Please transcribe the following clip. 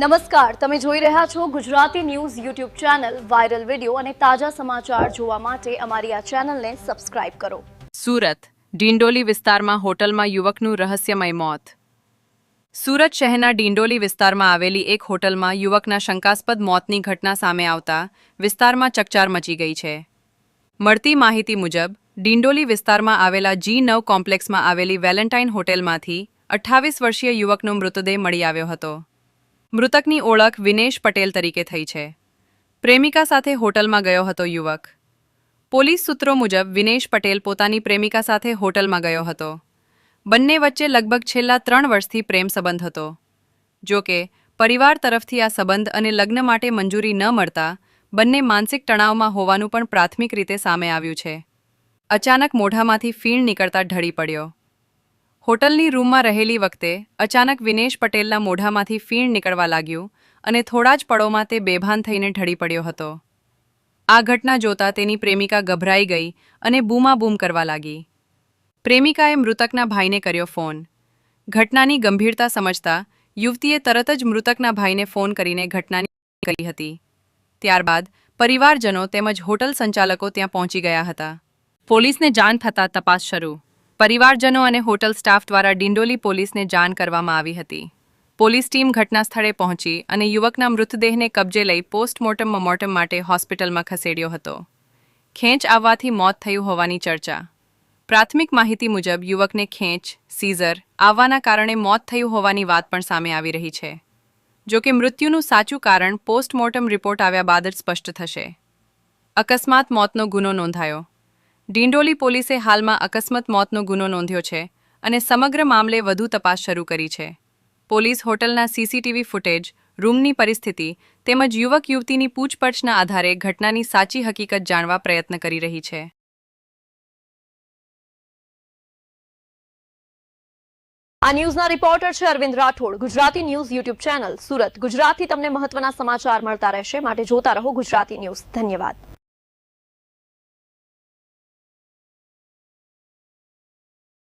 નમસ્કાર, તમે જોઈ રહ્યા છો Gujarati news YouTube channel. Viral video અને તાજા સમાચાર જોવા માટે અમારી આ ચેનલને સબસ્ક્રાઇબ કરો. સુરત ડિંડોલી વિસ્તારમાં હોટલમાં યુવકનું રહસ્યમય મોત. સુરત શહેરના ડિંડોલી વિસ્તારમાં આવેલી એક હોટલમાં યુવકના શંકાસ્પદ મોતની ઘટના સામે આવતા વિસ્તારમાં ચકચાર મચી ગઈ છે. મળતી માહિતી મુજબ ડિંડોલી વિસ્તારમાં આવેલા G9 કોમ્પ્લેક્સમાં આવેલી વેલેન્ટાઇન હોટેલમાંથી 28 વર્ષીય યુવકનો મૃતદેહ મળી આવ્યો હતો. મૃતકની ઓળખ વિનેશ પટેલ તરીકે થઈ છે. પ્રેમિકા સાથે હોટલમાં ગયો હતો યુવક. પોલીસ સૂત્રો મુજબ વિનેશ પટેલ પોતાની પ્રેમિકા સાથે હોટલમાં ગયો હતો. બંને વચ્ચે લગભગ છેલ્લા 3 વર્ષથી પ્રેમ સંબંધ હતો. જો કે પરિવાર તરફથી આ સંબંધ અને લગ્ન માટે મંજૂરી ન મળતા બંને માનસિક તણાવમાં હોવાનું પણ પ્રાથમિક રીતે સામે આવ્યું છે. અચાનક મોઢામાંથી ફીણ નીકળતા ઢળી પડ્યો. હોટલની રૂમમાં રહેલી વખતે અચાનક વિનેશ પટેલના મોઢામાંથી ફીણ નીકળવા લાગ્યું અને થોડા જ પળોમાં તે બેભાન થઈને ઢળી પડ્યો હતો. આ ઘટના જોતા તેની પ્રેમિકા ગભરાઈ ગઈ અને બૂમાબૂમ કરવા લાગી. પ્રેમિકાએ મૃતકના ભાઈને કર્યો ફોન. ઘટનાની ગંભીરતા સમજતા યુવતીએ તરત જ મૃતકના ભાઈને ફોન કરીને ઘટનાની કરી હતી. ત્યારબાદ પરિવારજનો તેમજ હોટલ સંચાલકો ત્યાં પહોંચી ગયા હતા. પોલીસને જાણ થતાં તપાસ શરૂ. પરિવારજનો અને હોટલ સ્ટાફ દ્વારા ડિંડોલી પોલીસને જાણ કરવામાં આવી હતી. પોલીસ ટીમ ઘટના સ્થળે પહોંચી અને યુવકના મૃતદેહને કબજે લઈ પોસ્ટમોર્ટમ માટે હોસ્પિટલમાં ખસેડ્યો હતો. ખેંચ આવવાથી મોત થયું હોવાની ચર્ચા. પ્રાથમિક માહિતી મુજબ યુવકને ખેંચ, સીઝર આવવાના કારણે મોત થયું હોવાની વાત પણ સામે આવી રહી છે. જો કે મૃત્યુનું સાચું કારણ પોસ્ટમોર્ટમ રિપોર્ટ આવ્યા બાદ જ સ્પષ્ટ થશે. અકસ્માત મોતનો ગુનો નોંધાયો. ડિંડોલી પોલીસે હાલમાં અકસ્માત મોતનો ગુનો નોંધ્યો છે અને સમગ્ર મામલે વધુ તપાસ શરૂ કરી છે. પોલીસ હોટલના સીસીટીવી ફૂટેજ, રૂમની પરિસ્થિતિ તેમજ યુવક યુવતીની પૂછપરછના આધારે ઘટનાની સાચી હકીકત જાણવા પ્રયત્ન કરી રહી છે. આ ન્યૂઝના રિપોર્ટર છે Arvind Rathod. Gujarati news YouTube channel Surat. ગુજરાતથી તમને મહત્વના સમાચાર મળતા રહેશે, માટે જોતા રહો ગુજરાતી ન્યૂઝ. ધન્યવાદ.